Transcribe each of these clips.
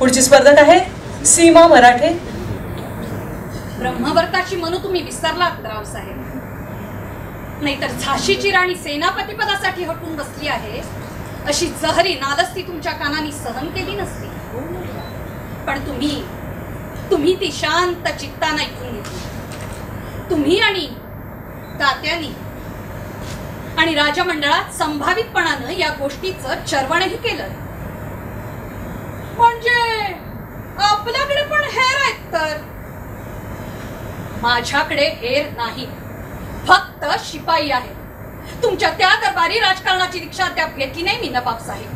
पुढची स्पर्धक आहे सीमा मराठे. ब्रह्मवर्ताची मनू तुम्ही विसरलात रावसाहेब. नाहीतर झाशीची राणी सेनापती पदासाठी हटून बसली आहे अशी जहरी नालस्ती तुमच्या कानांनी सहन केली नसती. पण तुम्ही ती शांत चित्ताने ऐकून घेतली. तुम्ही आणि तात्यांनी आणि राजमंडळात संभावितपणानं या गोष्टीचं चर्वणही केलं. म्हणजे आपल्याकडे पण हेर आहेत तर. माझ्याकडे हेर नाही, फक्त शिपाई आहे. तुमच्या त्या दरबारी राजकारणाची दीक्षा अद्याप घेतली नाही मी नवाब साहेब.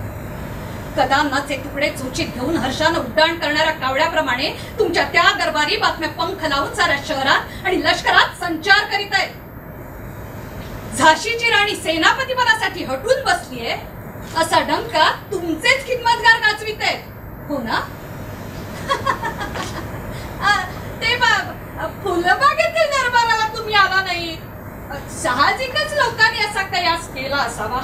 कदानाचे तुकडे चोचीत घेऊन हर्षानं उड्डाण करणाऱ्या कावड्याप्रमाणे तुमच्या त्या दरबारी बातम्या पंख लावून साऱ्या शहरात आणि लष्करात संचार करीत आहेत. झाशीची राणी सेनापती पदासाठी हटून बसलीये असा डंका तुमचेच खिदमतगार गाजवित आहेत, हो ना? ते फुलबागेतील दरबाराला तुम्ही आला नाही. साहजिकच लोकांनी असा कयास केला असावा.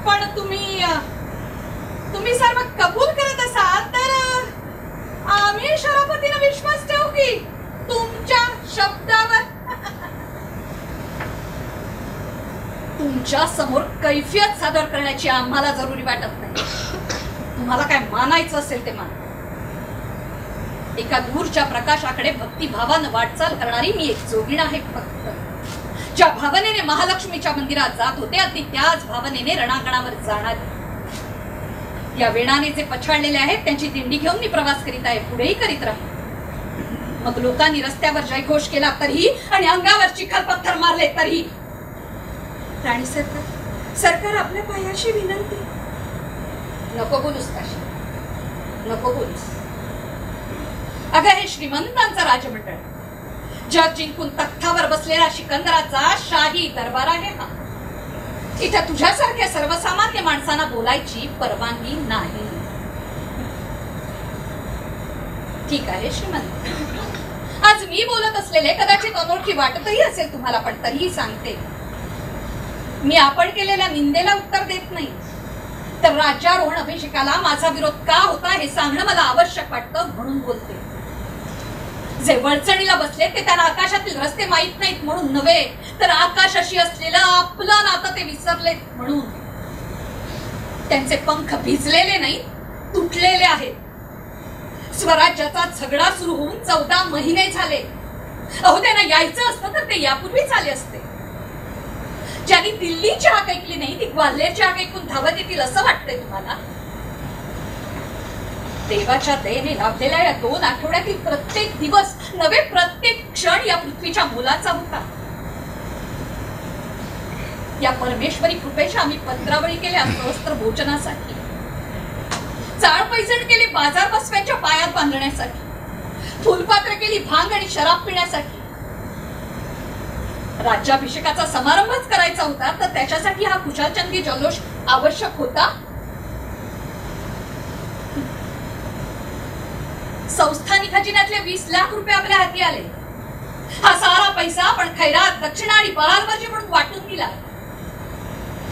पण तुम्ही सर्व कबूल करत असाल तर आम्ही शराफतीने विश्वास ठेवू की तुमच्या शब्दावर. तुमच्या समोर कैफियत सादर करण्याची आम्हाला जरुरी वाटत नाही. तुम्हाला काय मानायचं असेल ते मान. एका दूरच्या प्रकाशाकडे भक्तिभावानं वाटचाल करणारी मी एक जोगीण आहे. फक्त ज्या भावनेने महालक्ष्मीच्या मंदिरात जात होते अगदी त्याच भावनेने रणांगणावर जाणार. या वेणाने जे पछाडलेले आहेत त्यांची दिंडी घेऊन मी प्रवास करीत आहे, पुढेही करीत राहील. मग लोकांनी रस्त्यावर जयघोष केला तरीही आणि अंगावर चिखल पत्थर मारले तरीही. राणी सरकार आपल्या पायाशी विनंती. नको बोलूस काशी, नको बोलूस. अगं हे श्रीमंतांचा राजमंडळ, जग जिंकून तख्तावर बसलेला सिकंदराचा शाही दरबार आहे हा. इथं तुझ्यासारख्या सर्वसामान्य माणसांना बोलायची परवानगी नाही. ठीक आहे श्रीमंत, आज मी बोलत असलेले कदाचित अनोळखी वाटतही असेल तुम्हाला, पण तरीही सांगते. मी आपण केलेल्या निंदेला उत्तर देत नाही, तर राज्यारोहण अभिषेकाला माझा विरोध का होता हे सांगणं मला आवश्यक वाटतं म्हणून बोलते. जे वळचणीला बसले ते त्यांना आकाशातील रस्ते माहित नाहीत म्हणून नव्हे, तर आकाशाशी असलेलं आपलं नातं ते विसरलेत म्हणून. त्यांचे पंख भिजलेले नाही, तुटलेले आहेत. स्वराज्याचा झगडा सुरू होऊन 14 महिने झाले. अहो त्यांना यायचं असतं तर ते यापूर्वीच आले असते. ज्यांनी दिल्लीची हाक ऐकली नाही ती ग्वाल्हेरची हाक ऐकून धावत येतील असं वाटतंय तुम्हाला? देवाच्या दयेने लाभलेल्या या 2 आठवड्यातील प्रत्येक दिवस नवे, प्रत्येक क्षण या पृथ्वीच्या मोलाचा होता. या परमेश्वरी कृपेच्या आम्ही पत्रावळी केल्या वस्त्र भोजनासाठी, चाळ पैजण केले बाजार बसव्यांच्या पायात बांधण्यासाठी, फुलपात्र केली भांग आणि शराब पिण्यासाठी. राज्याभिषेकाचा समारंभच करायचा होता तर त्याच्यासाठी हा कुशालचंदी जल्लोष आवश्यक होता. संस्थानिक खजिन्यातले 20 लाख रुपये आपल्या हाती आले. हा सारा पैसा आपण खैरात, दक्षिणा आणि बहालबाजी म्हणून वाटून दिला.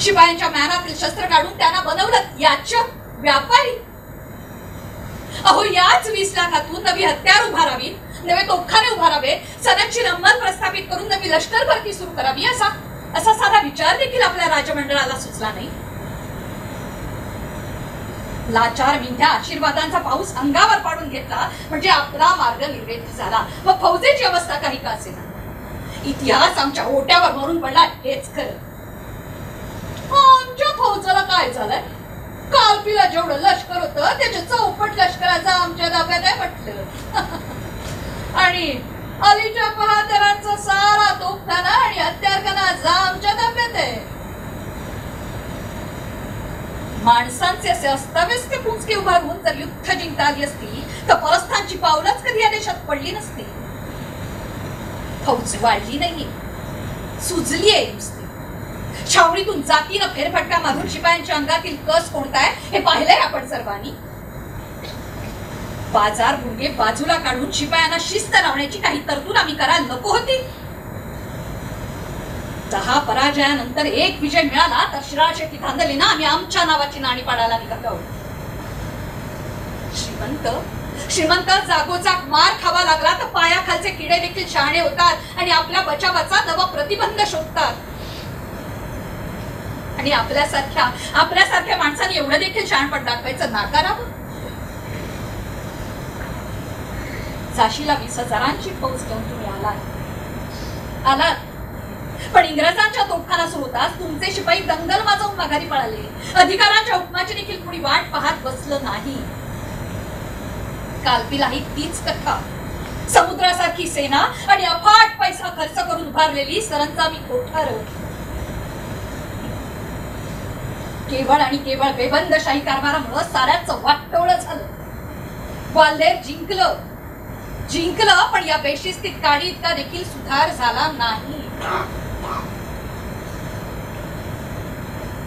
शिपायांच्या म्यानातील शस्त्र काढून त्यांना बनवलं याचक व्यापारी. अहो याच 20 लाखातून नवी हत्यार उभारावी, नवे तोफखाने उभारावे, सनदची रंमत प्रस्थापित करून नवी लष्कर भरती सुरू करावी असा साधा विचार देखील आपल्या राजमंडळाला सुचला नाही. लाचार विंध्या आशीर्वादांचा पाऊस अंगावर पाडून घेतला म्हणजे आपला मार्ग निर्वेध झाला. व फौजेची अवस्था काही का असेना. इतिहास आमच्या ओट्यावर भरून पडला हेच खरं. आमच्या फौजाला काय झालंय? कालपीला जेवढं लष्कर होतं त्याच्या चौपट लष्कराचा आमच्या ताब्यात आहे म्हटलं. आणि अलीच्या बहादरांचा सारा तोफखाना आणि हत्यारखाना आमच्या ताब्यात आहे. माणसांचे असे अस्ताव्यस्त पुंजके उभारून जर युद्ध जिंकता आली असती तर परस्थानची पावलंच कधी या देशात पडली नसती. फौज वाढली नाहीये, सुजली आहे नुसती. छावणीतून जातीनं फेरफटका मारून शिपायांच्या अंगातील कस कोणता आहे हे पाहिलंय आपण सर्वांनी. बाजार भुंगे बाजूला काढून शिपायांना शिस्त लावण्याची काही तरतूद आम्ही करायला नको होती. 10 पराजयानंतर 1 विजय मिळाला तर शिराळशेठी धांदलीनं आम्ही आमच्या नावाची नाणी पाडायला निघालो. श्रीमंत जागोजाग मार खावा लागला तर पायाखालचे किडे देखील शहाणे होतात आणि आपल्या बचावाचा नवा प्रतिबंध शोधतात. आणि आपल्यासारख्या माणसाने एवढं देखील शहाणपण दाखवायचं नाकारावं. झाशीला 20,000ची फौज घेऊन तुम्ही आलात, पण इंग्रजांच्या तोफखाना सुरू होताच तुमचे शिपाई दंगल वाजवून माघारी पळाले. अधिकारांच्या हुकमाची देखील कुणी वाट पाहत बसलं नाही. कालपीलाही तीच कथा. समुद्रासारखी सेना आणि अफाट पैसा खर्च करून उभारलेली सरंजामी कोठार केवळ आणि केवळ बेबंदशाही कारभारामुळे साऱ्याचं वाटोळं झालं. ग्वाल्हेर जिंकलं पण या बेशिस्तीत काडी इतका देखील सुधार झाला नाही.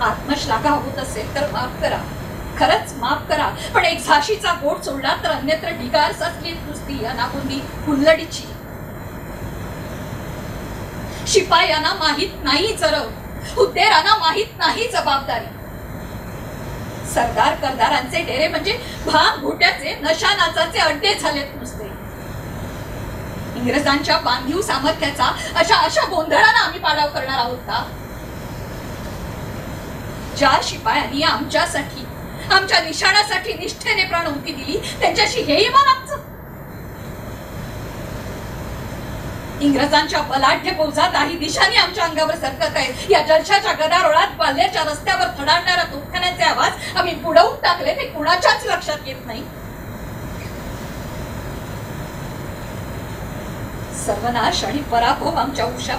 आत्मश्लाघा होत असेल तर माफ करा, खरंच माफ करा, पण एक झाशीचा गोट सोडला तर अन्यत्र ढिगार सचली नुसती अनागुंदी हुल्लडीची. शिपायांना माहित नाही जरब, हुद्देरांना माहित नाही जबाबदारी. सरदार करदारांचे डेरे म्हणजे भांग घोट्याचे नशा नाचाचे अड्डे झालेत नुसते. इंग्रजांच्या बांधीव सामर्थ्याचा अशा गोंधळांना आम्ही पाडाव करणार आहोत का? ज्या शिपायांनी आमच्यासाठी, आमच्या निशाणासाठी निष्ठेने प्राणहुती दिली त्यांच्याशी हे इमान आमचं. इंग्रजांच्या बलाढ्य फौजा काही दिशांनी आमच्या अंगावर सरकत आहेत. या जलशाच्या गदारोळात ग्वाल्हेरच्या रस्त्यावर थडाडणाऱ्या तोफखान्याचे आवाज आम्ही बुडवून टाकले ते कुणाच्याच लक्षात येत नाही. सर्वनाश आणि पराभव आमच्या उषा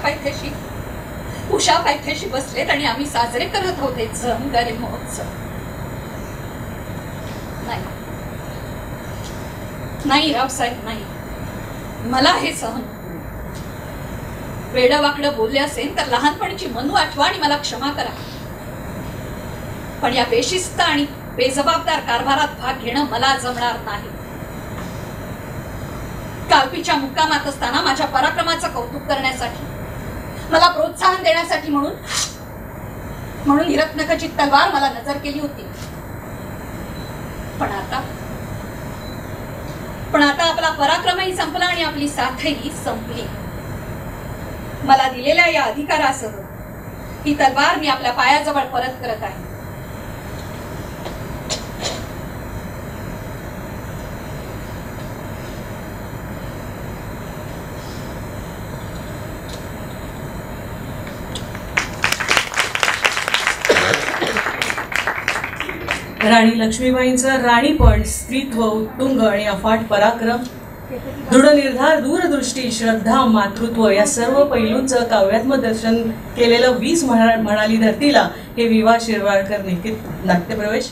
पायथ्याशी बसलेत आणि आम्ही साजरे करत होते जमदारी महोत्सव. नाही रावसाहेब, नाही, मला हे सहन. वेडवाकडं बोलले असेल तर लहानपणीची मनू आठवा आणि मला क्षमा करा, पण या बेशिस्त आणि बेजबाबदार कारभारात भाग घेणं मला जमणार नाही. कालपीच्या मुक्कामात असताना माझ्या पराक्रमाचं कौतुक करण्यासाठी, मला प्रोत्साहन देण्यासाठी म्हणून ही रत्नखचित तलवार मला नजर केली होती. पण आता आपला पराक्रमही संपला आणि आपली साथही संपली. मला दिलेल्या या अधिकारासह ही तलवार मी आपल्या पायाजवळ परत करत आहे. राणी लक्ष्मीबाईंचं राणीपण, स्त्रीत्व, उत्तुंग आणि अफाट पराक्रम, दृढ निर्धार, दूरदृष्टी, श्रद्धा, मातृत्व या सर्व पैलूंचं काव्यात्मक दर्शन केलेलं 20 म्हणाली धरतीला हे विवा शिरवाडकर लिखित नाट्यप्रवेश.